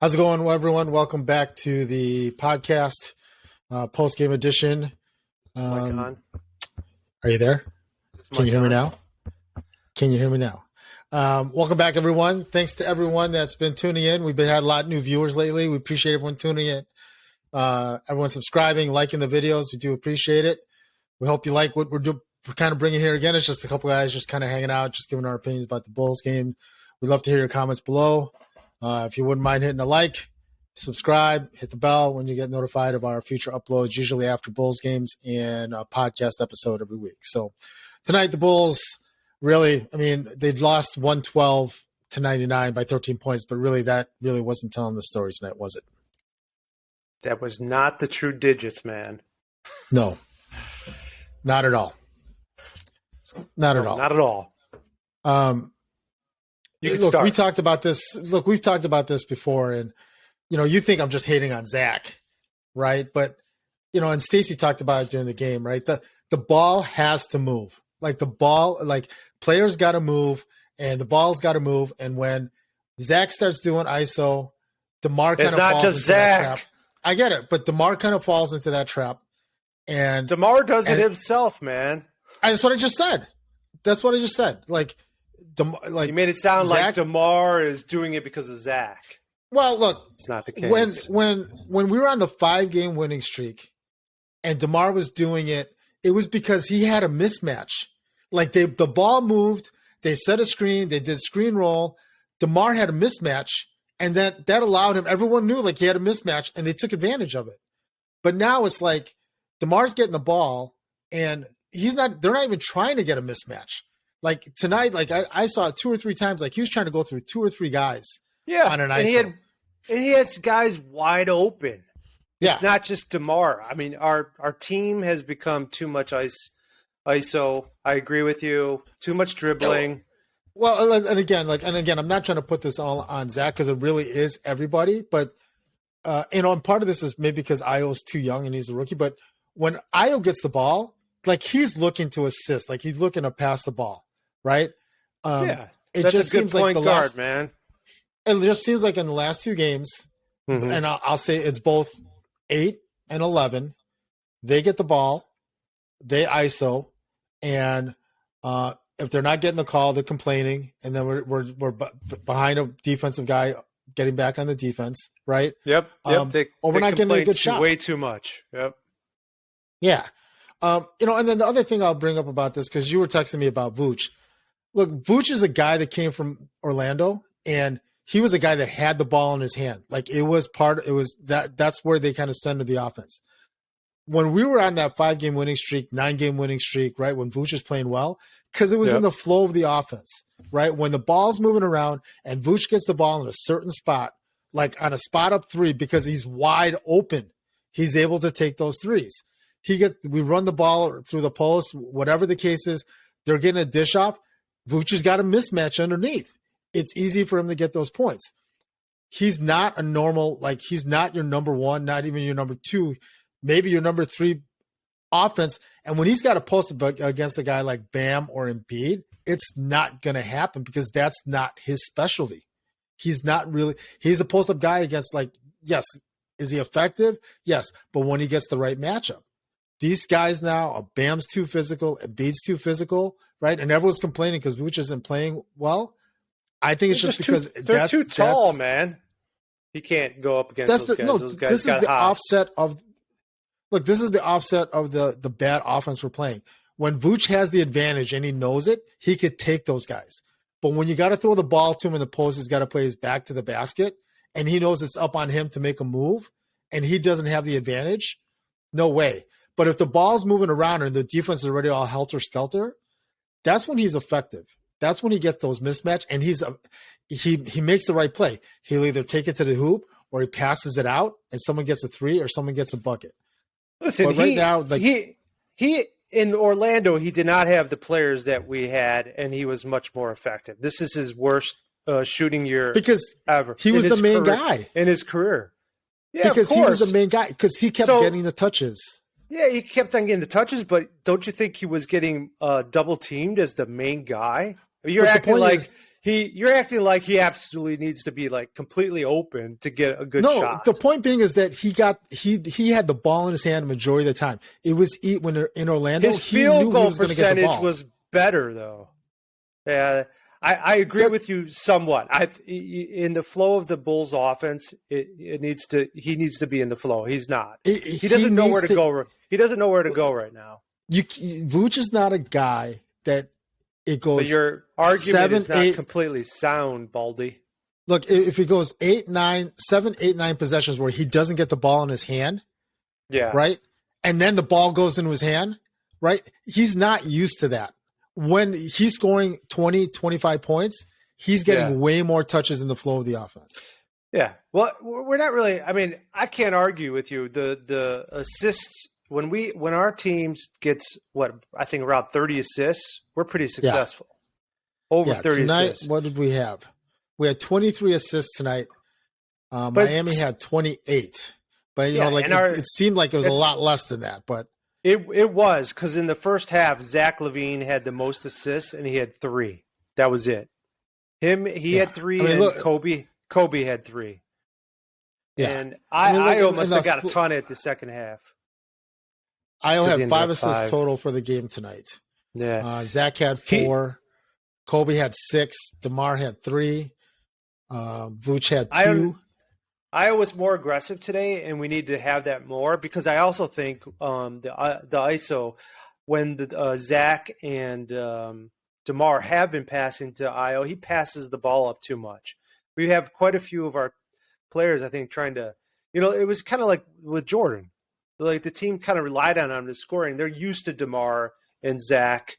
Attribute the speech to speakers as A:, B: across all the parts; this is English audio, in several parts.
A: How's it going, everyone? Welcome back to the podcast, post-game edition. Are you there? Can you hear me now? Can you hear me now? Welcome back, everyone. Thanks to everyone that's been tuning in. We've had a lot of new viewers lately. We appreciate everyone tuning in. Everyone subscribing, liking the videos. We do appreciate it. We hope you like what we're kind of bringing here again. It's just a couple guys just kind of hanging out, just giving our opinions about the Bulls game. We'd love to hear your comments below. If you wouldn't mind hitting a like, subscribe, hit the bell when you get notified of our future uploads, usually after Bulls games and a podcast episode every week. So tonight, the Bulls really, they'd lost 112-99 by 13 points, but really that really wasn't telling the story tonight, was it?
B: That was not the true digits, man.
A: No, not at all. Not at all. We talked about this. Look, we've talked about this before, and you think I'm just hating on Zach, right? But and Stacey talked about it during the game, right? The ball has to move. Players got to move, and the ball's got to move. And when Zach starts doing ISO, DeMar kind of falls into that trap. It's not just Zach. I get it, but DeMar kind of falls into that trap, and
B: DeMar does it himself, man.
A: That's what I just said.
B: You made it sound Zach, like DeMar is doing it because of Zach.
A: Well, look,
B: it's not the case.
A: When we were on the 5-game winning streak, and DeMar was doing it, it was because he had a mismatch. Like the ball moved, they set a screen, they did screen roll. DeMar had a mismatch, and that allowed him. Everyone knew he had a mismatch, and they took advantage of it. But now it's like DeMar's getting the ball, and they're not even trying to get a mismatch. Like tonight, I saw it 2 or 3 times. Like he was trying to go through 2 or 3 guys.
B: Yeah,
A: on an ISO.
B: And he has guys wide open.
A: Yeah.
B: It's not just DeMar. Our team has become too much ISO. I agree with you. Too much dribbling.
A: Well, and again, I'm not trying to put this all on Zach because it really is everybody. But and part of this is maybe because Io's too young and he's a rookie. But when Io gets the ball, he's looking to assist, he's looking to pass the ball. Right?
B: It
A: just
B: a good
A: seems
B: point
A: like
B: guard, man.
A: It just seems like in the last 2 games, and I'll say it's both 8 and 11. They get the ball, they ISO, and if they're not getting the call, they're complaining, and then we're behind a defensive guy getting back on the defense, right?
B: Yep. They
A: not getting a good shot.
B: Way too much. Yep.
A: Yeah. And then the other thing I'll bring up about this, because you were texting me about Vooch. Look, Vooch is a guy that came from Orlando, and he was a guy that had the ball in his hand. That's where they kind of centered the offense. When we were on that 5-game winning streak, 9-game winning streak, right, when Vooch is playing well, because it was in the flow of the offense, right? When the ball's moving around and Vooch gets the ball in a certain spot, like on a spot up 3, because he's wide open, he's able to take those threes. We run the ball through the post, whatever the case is, they're getting a dish off. Vooch has got a mismatch underneath. It's easy for him to get those points. He's not a normal, he's not your number 1, not even your number 2, maybe your number 3 offense. And when he's got a post against a guy like Bam or Embiid, it's not going to happen because that's not his specialty. He's a post-up guy against yes, is he effective? Yes, but when he gets the right matchup. These guys now, Bam's too physical, Embiid's too physical, right? And everyone's complaining because Vooch isn't playing well. I think it's just because
B: they're too tall, man. He can't go up against those guys. Those guys
A: this is the
B: hot.
A: offset of. Look, this is the offset of the bad offense we're playing. When Vooch has the advantage and he knows it, he could take those guys. But when you got to throw the ball to him in the post, he's got to play his back to the basket, and he knows it's up on him to make a move, and he doesn't have the advantage. No way. But if the ball's moving around and the defense is already all helter-skelter, that's when he's effective. That's when he gets those mismatch, and he makes the right play. He'll either take it to the hoop or he passes it out, and someone gets a 3 or someone gets a bucket.
B: Listen, he in Orlando, he did not have the players that we had, and he was much more effective. This is his worst shooting year
A: because
B: ever.
A: He was the main guy
B: in his career. Yeah,
A: because he was the main guy because he kept getting the touches.
B: Yeah, he kept on getting the touches, but don't you think he was getting double teamed as the main guy? You're acting like you're acting like he absolutely needs to be like completely open to get a good shot.
A: No, the point being is that he had the ball in his hand the majority of the time. It was when in Orlando,
B: his field goal percentage was better though. Yeah, I agree with you somewhat. In the flow of the Bulls offense, he needs to be in the flow. He's not. He doesn't know where to go. He doesn't know where to go right now.
A: Vooch is not a guy that it goes.
B: But your argument is not completely sound, Baldy.
A: Look, if he goes 7, 8, 9 possessions where he doesn't get the ball in his hand, right, and then the ball goes into his hand, right, he's not used to that. When he's scoring 20, 25 points, he's getting way more touches in the flow of the offense.
B: Yeah. Well, we're not really – I mean, I can't argue with you. The assists – when our team gets, I think around 30 assists, we're pretty successful. Over 30
A: tonight,
B: assists.
A: What did we have? We had 23 assists tonight. Miami had 28. But, it seemed like it was a lot less than that. But
B: It was, because in the first half, Zach Lavine had the most assists, and he had 3. That was it. He had 3, and Kobe had 3.
A: Yeah.
B: And I must have got a ton at the second half.
A: Io had 5 assists total for the game tonight.
B: Yeah.
A: Zach had 4. Kobe had 6. DeMar had 3. Vuce had 2.
B: Io was more aggressive today, and we need to have that more, because I also think the ISO, when Zach and DeMar have been passing to Io, he passes the ball up too much. We have quite a few of our players, I think, trying to, it was kind of like with Jordan. Like the team kind of relied on him to scoring. They're used to DeMar and Zach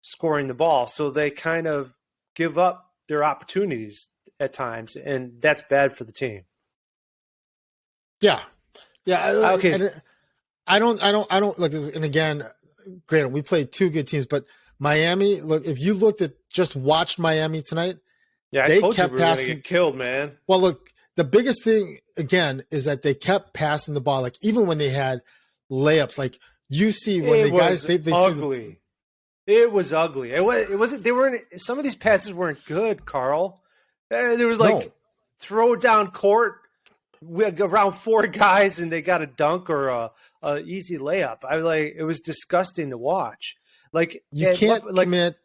B: scoring the ball, so they kind of give up their opportunities at times, and that's bad for the team.
A: Yeah.
B: Okay.
A: And I don't look. And again, granted, we played 2 good teams, but Miami. Look, if you watched Miami tonight,
B: they told you we were going to get killed, man.
A: Well, look, the biggest thing again is that they kept passing the ball. Like even when they had layups, like you see when the guys they
B: ugly. It was ugly. It wasn't. They weren't. Some of these passes weren't good, Carl. There was throw down court. We had around 4 guys, and they got a dunk or a easy layup. It was disgusting to watch. Like
A: you can't commit.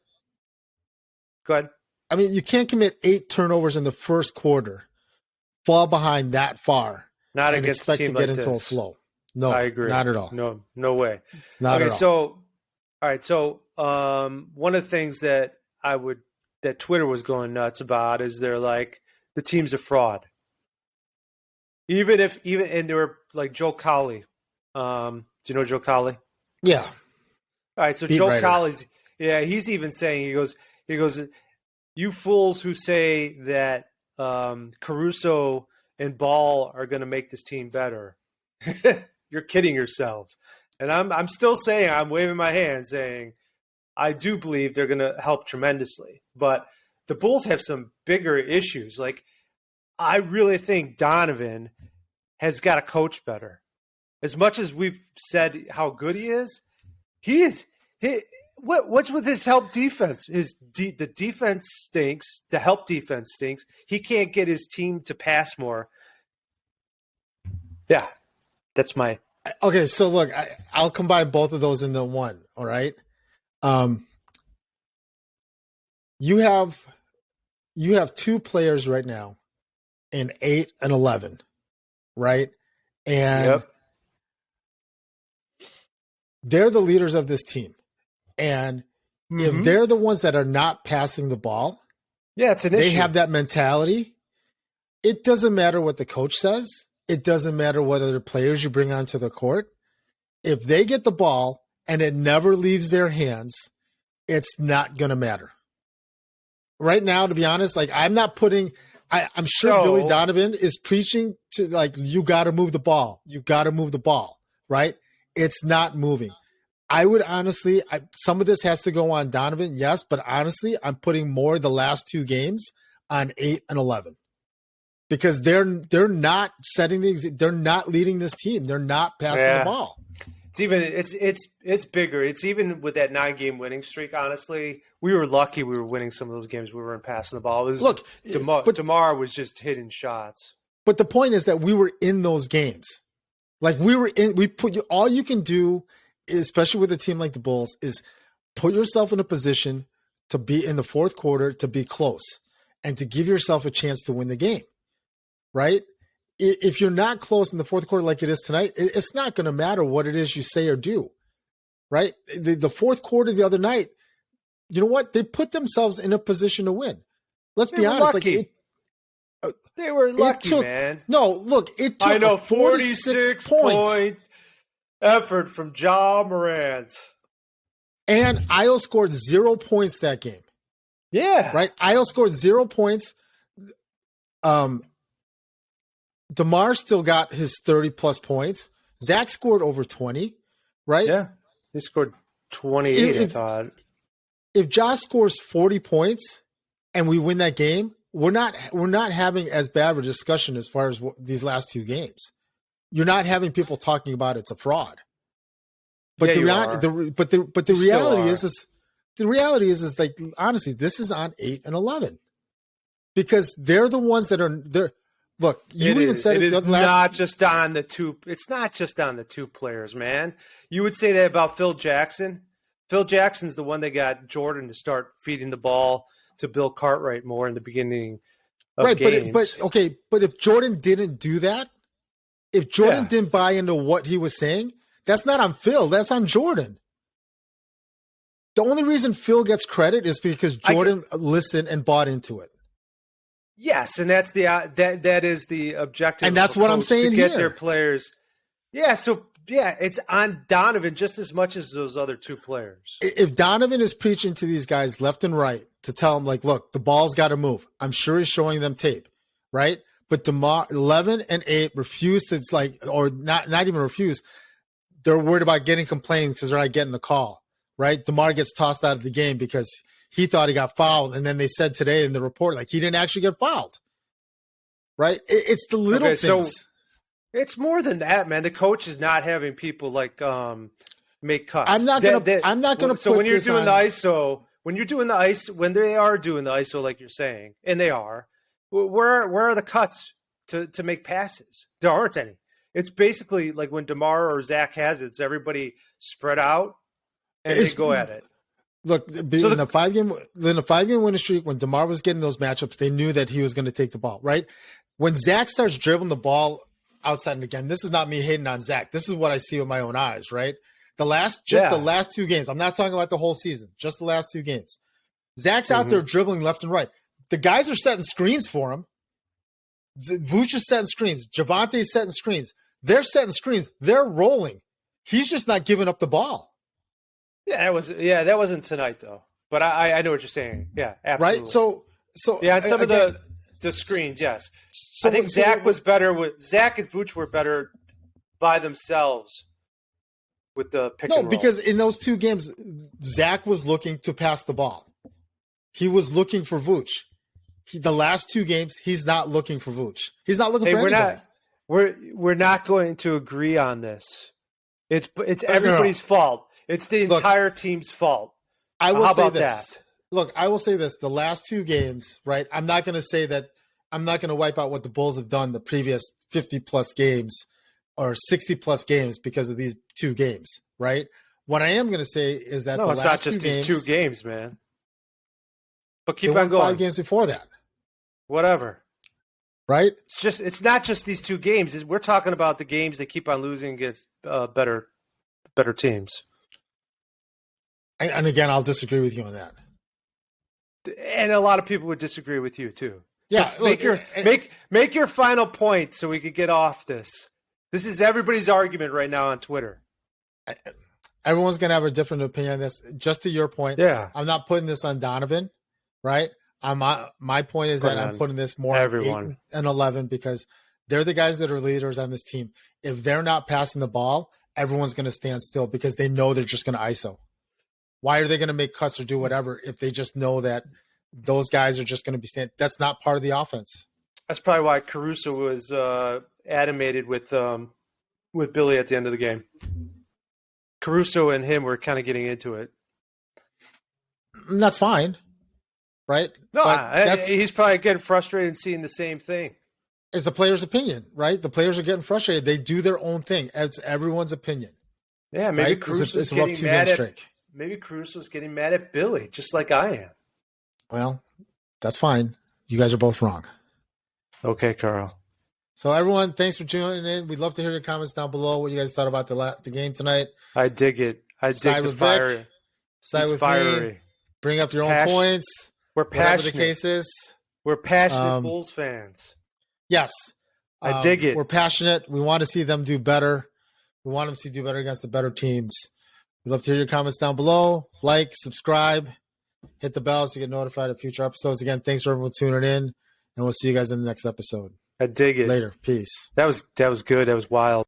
B: Go ahead.
A: I mean, you can't commit 8 turnovers in the first quarter, fall behind that far,
B: not
A: and
B: against
A: expect
B: a team
A: to get
B: like
A: into
B: this.
A: A flow. No,
B: I agree.
A: Not at all.
B: No way.
A: Not at all.
B: So, all right. So, one of the things that Twitter was going nuts about is they're like, the team's a fraud. And they were like Joe Cowley. Do you know Joe Cowley?
A: Yeah.
B: All right. So Joe Cowley's, he's even saying, he goes, you fools who say that Caruso and Ball are going to make this team better. You're kidding yourselves. And I'm still saying, I'm waving my hand saying, I do believe they're going to help tremendously. But the Bulls have some bigger issues. Like, I really think Donovan has got to coach better. As much as we've said how good he is, what's with his help defense? The defense stinks. The help defense stinks. He can't get his team to pass more. Yeah, that's my.
A: Okay, so look, I'll combine both of those into one. All right, you have 2 players right now in 8 and 11, right? And they're the leaders of this team. And if they're the ones that are not passing the ball,
B: it's an issue.
A: They have that mentality. It doesn't matter what the coach says. It doesn't matter what other players you bring onto the court. If they get the ball and it never leaves their hands, it's not going to matter. Right now, to be honest, like I'm not putting I'm sure Billy Donovan is preaching to like, you got to move the ball. You got to move the ball, right? It's not moving. I would honestly, some of this has to go on Donovan, yes, but honestly, I'm putting more the last 2 games on 8 and 11 because they're not they're not leading this team. They're not passing the ball.
B: It's bigger. It's even with that 9-game winning streak. Honestly, we were lucky we were winning some of those games. We weren't passing the ball.
A: Look,
B: DeMar was just hitting shots.
A: But the point is that we were in those games. Like all you can do, especially with a team like the Bulls, is put yourself in a position to be in the fourth quarter, to be close, and to give yourself a chance to win the game, right? If you're not close in the fourth quarter like it is tonight, it's not going to matter what it is you say or do, right? The fourth quarter the other night, you know what? They put themselves in a position to win. Let's be honest.
B: Lucky. They were lucky, man.
A: No, look, it took a 46 point
B: effort from Ja Morant.
A: And Io scored 0 points that game.
B: Yeah.
A: Right? Io scored 0 points. DeMar still got his 30-plus points. Zach scored over 20, right?
B: Yeah. He scored 28, I thought.
A: If Josh scores 40 points and we win that game, we're not having as bad of a discussion as far as these last two games. You're not having people talking about it's a fraud. But
B: yeah,
A: the reality is like, honestly, this is on 8 and 11 because they're the ones that are there. Look, said
B: it is not just on the two. It's not just on the two players, man. You would say that about Phil Jackson. Phil Jackson's the one that got Jordan to start feeding the ball to Bill Cartwright more in the beginning of games.
A: But if Jordan didn't do that, if Jordan didn't buy into what he was saying, that's not on Phil. That's on Jordan. The only reason Phil gets credit is because Jordan listened and bought into it.
B: Yes, and that's that is the objective,
A: and that's what I'm saying
B: to get
A: here.
B: Their players. Yeah, so it's on Donovan just as much as those other two players.
A: If Donovan is preaching to these guys left and right to tell them, like, look, the ball's got to move. I'm sure he's showing them tape, right? But DeMar 11 and 8 refuse to, or not even refuse. They're worried about getting complaints because they're not getting the call, right? DeMar gets tossed out of the game because he thought he got fouled, and then they said today in the report, like, he didn't actually get fouled, right? It's the little things. So
B: it's more than that, man. The coach is not having people make cuts.
A: I'm not gonna.
B: So when you're doing the ISO, when they are doing the ISO, like you're saying, and they are, where are the cuts to make passes? There aren't any. It's basically like when DeMar or Zach has it, it's everybody spread out and they go at it.
A: Look, in the 5-game winning streak, when DeMar was getting those matchups, they knew that he was going to take the ball, right? When Zach starts dribbling the ball outside, and again, this is not me hating on Zach. This is what I see with my own eyes, right? The last 2 games. I'm not talking about the whole season, just the last 2 games. Zach's out there dribbling left and right. The guys are setting screens for him. Vucevic is setting screens. Javante's setting screens. They're setting screens. They're rolling. He's just not giving up the ball.
B: That wasn't tonight though. But I know what you're saying. Yeah, absolutely.
A: Right. So
B: yeah, some of the screens, yes. So I think Zach and Vucevic were better by themselves with the pick and roll.
A: No, because in those 2 games, Zach was looking to pass the ball. He was looking for Vucevic. The last 2 games, he's not looking for Vucevic. He's not looking for anybody.
B: We're not going to agree on this. It's everybody's fault. It's the entire team's fault.
A: I will
B: How
A: say
B: about
A: this.
B: that?
A: Look, I will say this. The last 2 games, right? I'm not going to say that. I'm not going to wipe out what the Bulls have done the previous 50-plus games or 60-plus games because of these 2 games, right? What I am going to say is that
B: it's not just these 2 games, man. But keep on going.
A: 5 games before that.
B: Whatever.
A: Right?
B: It's not just these 2 games. We're talking about the games they keep on losing against better teams.
A: And again, I'll disagree with you on that.
B: And a lot of people would disagree with you too.
A: Yeah,
B: so make your final point so we could get off this. This is everybody's argument right now on Twitter.
A: Everyone's gonna have a different opinion on this. Just to your point, I'm not putting this on Donovan, right? My point is that I'm putting this more on 8 and 11 because they're the guys that are leaders on this team. If they're not passing the ball, everyone's going to stand still because they know they're just going to ISO. Why are they going to make cuts or do whatever if they just know that those guys are just going to be standing? That's not part of the offense.
B: That's probably why Caruso was animated with Billy at the end of the game. Caruso and him were kind of getting into it.
A: That's fine, right?
B: No,
A: But
B: he's probably getting frustrated and seeing the same thing.
A: It's the player's opinion, right? The players are getting frustrated. They do their own thing. It's everyone's opinion.
B: Yeah, maybe
A: right?
B: Caruso's
A: it's a rough
B: getting mad
A: streak.
B: at. Maybe Caruso's getting mad at Billy, just like I am.
A: Well, that's fine. You guys are both wrong.
B: Okay, Carl.
A: So everyone, thanks for tuning in. We'd love to hear your comments down below. What you guys thought about the game tonight.
B: I dig it. I dig the fire.
A: Side with
B: fiery.
A: me. Bring up your own points.
B: We're passionate.
A: Whatever the case is.
B: We're passionate Bulls fans.
A: Yes.
B: I dig it.
A: We're passionate. We want to see them do better. We want them to do better against the better teams. We'd love to hear your comments down below. Like, subscribe, hit the bell so you get notified of future episodes. Again, thanks for everyone tuning in, and we'll see you guys in the next episode.
B: I dig it.
A: Later. Peace.
B: That was good. That was wild.